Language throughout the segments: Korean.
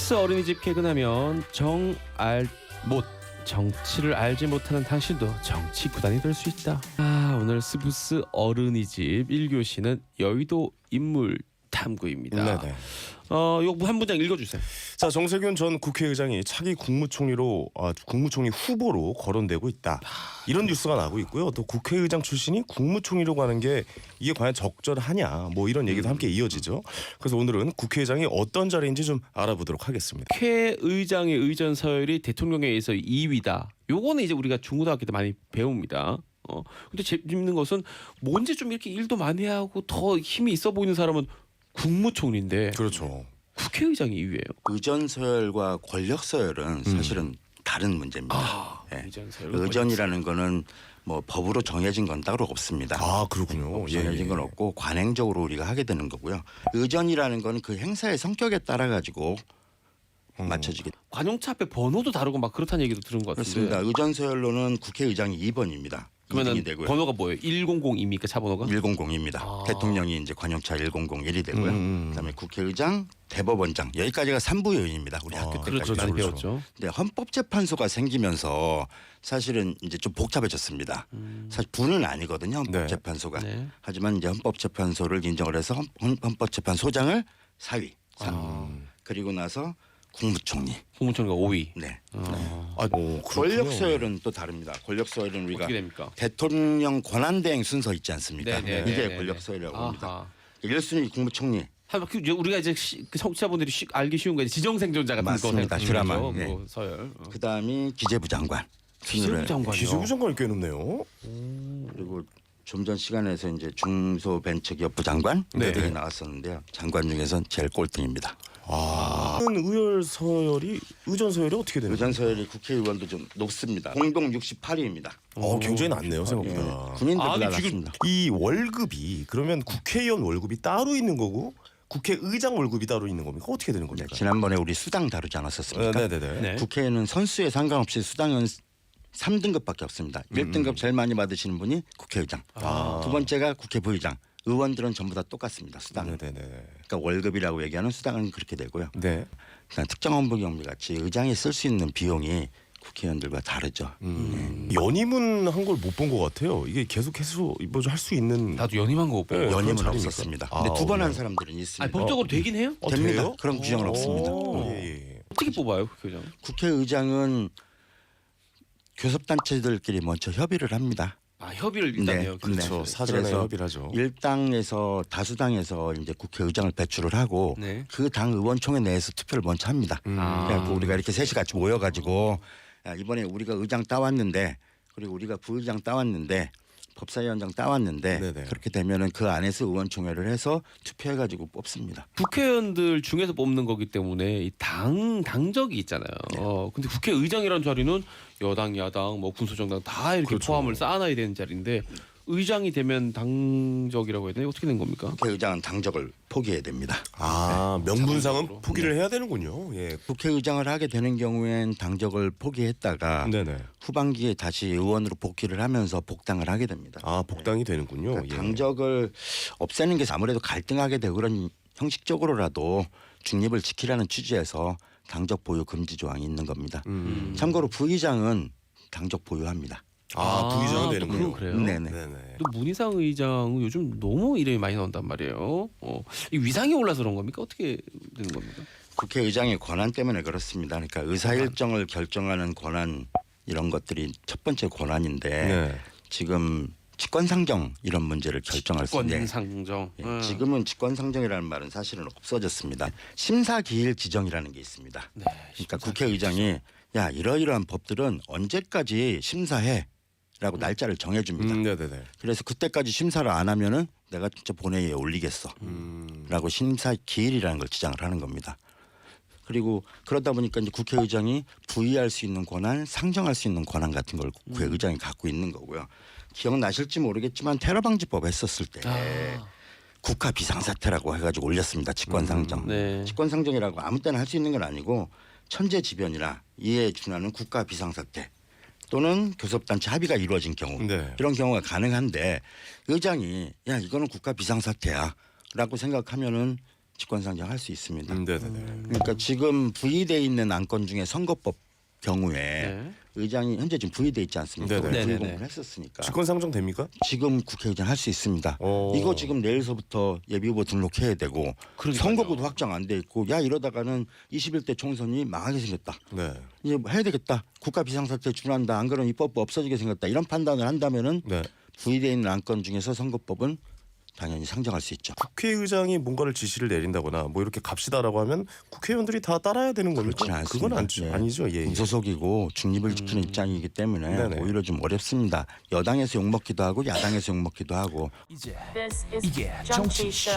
스브스 어린이집 개근하면 정치를 알지 못하는 당신도 정치 구단이 될 수 있다. 오늘 스브스 어린이집 1교시는 여의도 인물 탐구입니다. 네네. 이거 한 문장 읽어주세요. 자, 정세균 전 국회의장이 차기 국무총리 후보로 거론되고 있다. 이런 뉴스가 나고 있고요. 또 국회의장 출신이 국무총리로 가는 게 이게 과연 적절하냐, 뭐 이런 얘기도 함께 이어지죠. 그래서 오늘은 국회의장이 어떤 자리인지 좀 알아보도록 하겠습니다. 국회의장의 의전 서열이 대통령에 의해서 2위다. 요거는 이제 우리가 중고등학교 때 많이 배웁니다. 근데 재밌는 것은 뭔지 좀 이렇게 일도 많이 하고 더 힘이 있어 보이는 사람은 국무총리인데 그렇죠. 국회의장이 2위예요. 의전 서열과 권력 서열은 사실은 다른 문제입니다. 의전 서열, 의전이라는 거는 뭐 법으로 정해진 건 따로 없습니다. 아, 그렇군요. 정해진 건 없고 관행적으로 우리가 하게 되는 거고요. 의전이라는 거는 그 행사의 성격에 따라 가지고 맞춰지게 관용차 앞에 번호도 다르고 막 그렇다는 얘기도 들은 것 같은데. 그렇습니다. 의전 서열로는 국회의장이 2번입니다. 그러면 되고요. 번호가 뭐예요? 100입니까? 차 번호가? 100입니다. 대통령이 이제 관용차 100일이 되고요. 그다음에 국회의장, 대법원장 여기까지가 3부 요인입니다. 우리 학교 때까지. 그렇죠. 많이 배웠죠. 근데 헌법재판소가 생기면서 사실은 이제 좀 복잡해졌습니다. 사실 부는 아니거든요. 헌법재판소가. 네. 하지만 이제 헌법재판소를 인정을 해서 헌법재판소장을 4위. 그리고 나서 국무총리. 국무총리가 5위. 네. 그렇군요. 권력 서열은 또 다릅니다. 권력 서열은 우리가 어떻게 됩니까? 대통령 권한대행 순서 있지 않습니까? 네, 이게 네, 권력 네. 서열이라고 아하. 합니다. 1순위 국무총리. 우리가 이제 그 청취자분들이 알기 쉬운 거 지정생존자 같은 맞습니다. 거 드라마. 생각하죠. 네. 뭐 서열. 그다음이 기재부 장관. 기재부 장관이요. 기재부 장관이 꽤 높네요. 그리고 좀 전 시간에서 이제 중소벤처기업부 장관 네. 들이 나왔었는데요. 장관 중에선 제일 꼴등입니다. 의전 서열이 어떻게 되나요? 의전 서열이 국회의원도 좀 높습니다. 공동 68위입니다. 굉장히 낮네요, 생각보다. 군인들보다 낮습니다. 이 월급이 그러면 국회의원 월급이 따로 있는 거고 국회의장 월급이 따로 있는 겁니까? 어떻게 되는 겁니까? 지난번에 우리 수당 다루지 않았었습니까? 네네네. 네. 국회에는 선수에 상관없이 수당은 3등급밖에 없습니다. 1등급 제일 많이 받으시는 분이 국회의장. 두 번째가 국회 부의장. 의원들은 전부 다 똑같습니다. 수당은. 네네네. 그러니까 월급이라고 얘기하는 수당은 그렇게 되고요. 네. 그러니까 특정 업무 경비 같이 의장이 쓸 수 있는 비용이 국회의원들과 다르죠. 연임은 한 걸 못 본 것 같아요. 이게 계속해서 할 수 있는. 나도 연임한 거 못 보고. 네. 그런 연임은 자리입니까? 없었습니다. 아, 근데 두 번 한 네. 사람들은 있습니다. 아니, 법적으로 되긴 해요? 됩니다. 돼요? 그런 규정은 없습니다. 예. 어떻게 뽑아요, 국회의장? 국회의장은 교섭단체들끼리 먼저 협의를 합니다. 협의를 일단 해요. 그렇죠. 사전에 그래서 협의를 하죠. 일당에서 다수당에서 이제 국회의장을 배출을 하고 네. 그 당 의원총회 내에서 투표를 먼저 합니다. 그래갖고 우리가 이렇게 셋이 같이 모여가지고 야, 이번에 우리가 의장 따왔는데 그리고 우리가 부의장 따왔는데 법사위원장 따왔는데 네네. 그렇게 되면은 그 안에서 의원총회를 해서 투표해가지고 뽑습니다. 국회의원들 중에서 뽑는 거기 때문에 이 당적이 있잖아요. 근데 국회의장이라는 자리는 여당, 야당, 뭐 군소정당 다 이렇게 그렇죠. 포함을 쌓아놔야 되는 자리인데 의장이 되면 당적이라고 해야 되나? 어떻게 된 겁니까? 국회의장은 당적을 포기해야 됩니다. 명분상은 자동적으로. 포기를 해야 되는군요. 예. 국회의장을 하게 되는 경우엔 당적을 포기했다가 네네. 후반기에 다시 의원으로 복귀를 하면서 복당을 하게 됩니다. 복당이 되는군요. 그러니까 예. 당적을 없애는 게 아무래도 갈등하게 되고 그런 형식적으로라도 중립을 지키라는 취지에서 당적 보유 금지 조항이 있는 겁니다. 참고로 부의장은 당적 보유합니다. 부의장은 되는군요. 그래요? 네네. 네네. 또 문희상 의장은 요즘 너무 이름이 많이 나온단 말이에요. 이 위상이 올라서 그런 겁니까? 어떻게 되는 겁니까? 국회의장의 권한 때문에 그렇습니다. 그러니까 의사 일정을 결정하는 권한 이런 것들이 첫 번째 권한인데 네. 지금 직권상정 이런 문제를 결정할 수 있는 직권상정. 지금은 직권상정이라는 말은 사실은 없어졌습니다. 심사기일 지정이라는 게 있습니다. 네, 그러니까 국회의장이 야 이러이러한 법들은 언제까지 심사해라고 날짜를 정해줍니다. 네네네. 그래서 그때까지 심사를 안 하면은 내가 진짜 본회의에 올리겠어라고 심사 기일이라는 걸 지정을 하는 겁니다. 그리고 그러다 보니까 이제 국회의장이 부의할 수 있는 권한, 상정할 수 있는 권한 같은 걸 국회의장이 갖고 있는 거고요. 기억나실지 모르겠지만 테러방지법 했었을 때 국가 비상사태라고 해가지고 올렸습니다. 직권상정. 네. 직권상정이라고 아무 때나 할 수 있는 건 아니고 천재지변이나 이에 준하는 국가 비상사태 또는 교섭단체 합의가 이루어진 경우 네. 이런 경우가 가능한데 의장이 야 이거는 국가 비상사태야 라고 생각하면은 직권상정할 수 있습니다. 네네네. 그러니까 지금 부의돼 있는 안건 중에 선거법 경우에 네. 의장이 현재 지금 부의돼 있지 않습니까? 네네. 불공부를 했었으니까 직권상정 됩니까? 지금 국회의장 할 수 있습니다. 오. 이거 지금 내일서부터 예비후보 등록해야 되고 그러니까요. 선거구도 확정 안 돼 있고 야 이러다가는 21대 총선이 망하게 생겼다. 네. 이제 뭐 해야 되겠다. 국가 비상사태에 준한다. 안 그러면 입법부 없어지게 생겼다. 이런 판단을 한다면은 네. 부의돼 있는 안건 중에서 선거법은 당연히 상정할 수 있죠. 국회의장이 뭔가를 지시를 내린다거나 뭐 이렇게 갑시다라고 하면 국회의원들이 다 따라야 되는 겁니까? 그렇지는 않습니다. 그건 네. 아니죠. 예. 예. 무소속이고 중립을 지키는 입장이기 때문에 네네. 오히려 좀 어렵습니다. 여당에서 욕먹기도 하고 야당에서 욕먹기도 하고 This is 정치 쇼.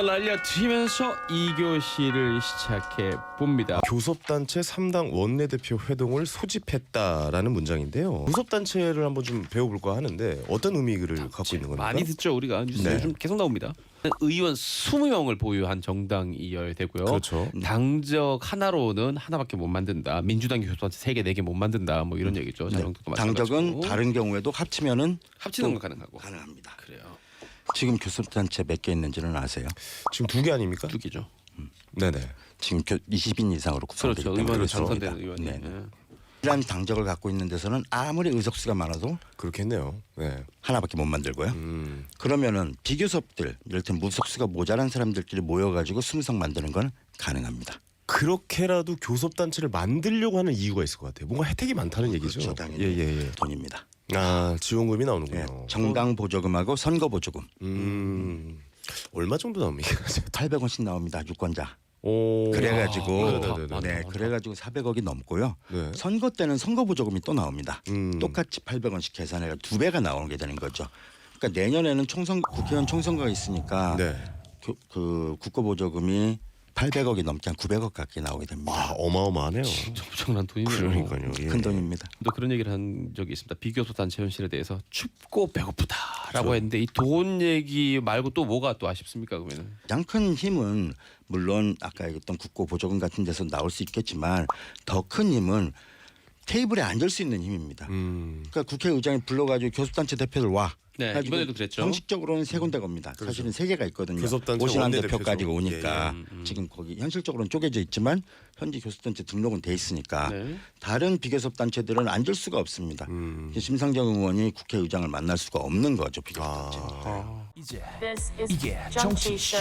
알려드리면서 2교시를 시작해 봅니다. 교섭단체 3당 원내대표 회동을 소집했다라는 문장인데요. 교섭단체를 한번 좀 배워볼까 하는데 어떤 의미를 갖고 있는 겁니까? 많이 듣죠 우리가 뉴스에 네. 요즘 계속 나옵니다. 의원 20명을 보유한 정당이 되고요. 그렇죠. 당적 하나로는 하나밖에 못 만든다. 민주당 교섭단체 3개, 4개 못 만든다. 뭐 이런 얘기죠. 자유한국도 마찬가지고. 당적은 다른 경우에도 합치면은 합치는 또 건 가능하고. 가능합니다. 그래요. 지금 교섭단체 몇 개 있는지는 아세요? 지금 2개 아닙니까? 2개죠. 네네. 지금 20인 이상으로 구성되기 그렇죠. 때문에 의원이 그렇죠. 당선되는 의원이. 네. 예. 이러한 당적을 갖고 있는 데서는 아무리 의석수가 많아도 그렇겠네요. 네. 하나밖에 못 만들고요. 그러면은 비교섭들, 이를테면 무석수가 모자란 사람들끼리 모여가지고 20석 만드는 건 가능합니다. 그렇게라도 교섭단체를 만들려고 하는 이유가 있을 것 같아요. 뭔가 혜택이 많다는 얘기죠. 그렇죠, 당연히 예예예. 돈입니다. 아 지원금이 나오는군요. 네, 정당 보조금하고 선거 보조금 얼마 정도 나옵니까? 800원씩 나옵니다. 유권자. 오. 그래가지고 네네네. 네, 그래가지고 400억이 넘고요. 네. 선거 때는 선거 보조금이 또 나옵니다. 음. 똑같이 800원씩 계산해가 2배가 나오게 되는 거죠. 그러니까 내년에는 국회의원 총선거가 있으니까 네. 그 국고 보조금이 800억이 넘지 한 900억 가까이 나오게 됩니다. 아 어마어마하네요. 진짜 엄청난 돈이네요. 그러니까요. 예. 큰 돈입니다. 또 그런 얘기를 한 적이 있습니다. 비교섭 단체 현실에 대해서 춥고 배고프다라고 그렇죠. 했는데 이 돈 얘기 말고 또 뭐가 또 아쉽습니까 그러면은? 가장 큰 힘은 물론 아까 얘기했던 국고 보조금 같은 데서 나올 수 있겠지만 더 큰 힘은 테이블에 앉을 수 있는 힘입니다. 그러니까 국회의장이 불러가지고 교섭단체 대표들 와. 네, 가지고 이번에도 그랬죠. 형식적으로는 세 군데 겁니다. 사실은 세 개가 있거든요. 교섭단체 오신환 원내대표죠. 대표까지가 오니까 예, 지금 거기 현실적으로는 쪼개져 있지만 현재 교섭단체 등록은 돼 있으니까 네. 다른 비교섭단체들은 앉을 수가 없습니다. 심상정 의원이 국회의장을 만날 수가 없는 거죠. 비교섭단체는. This is 정치 쇼.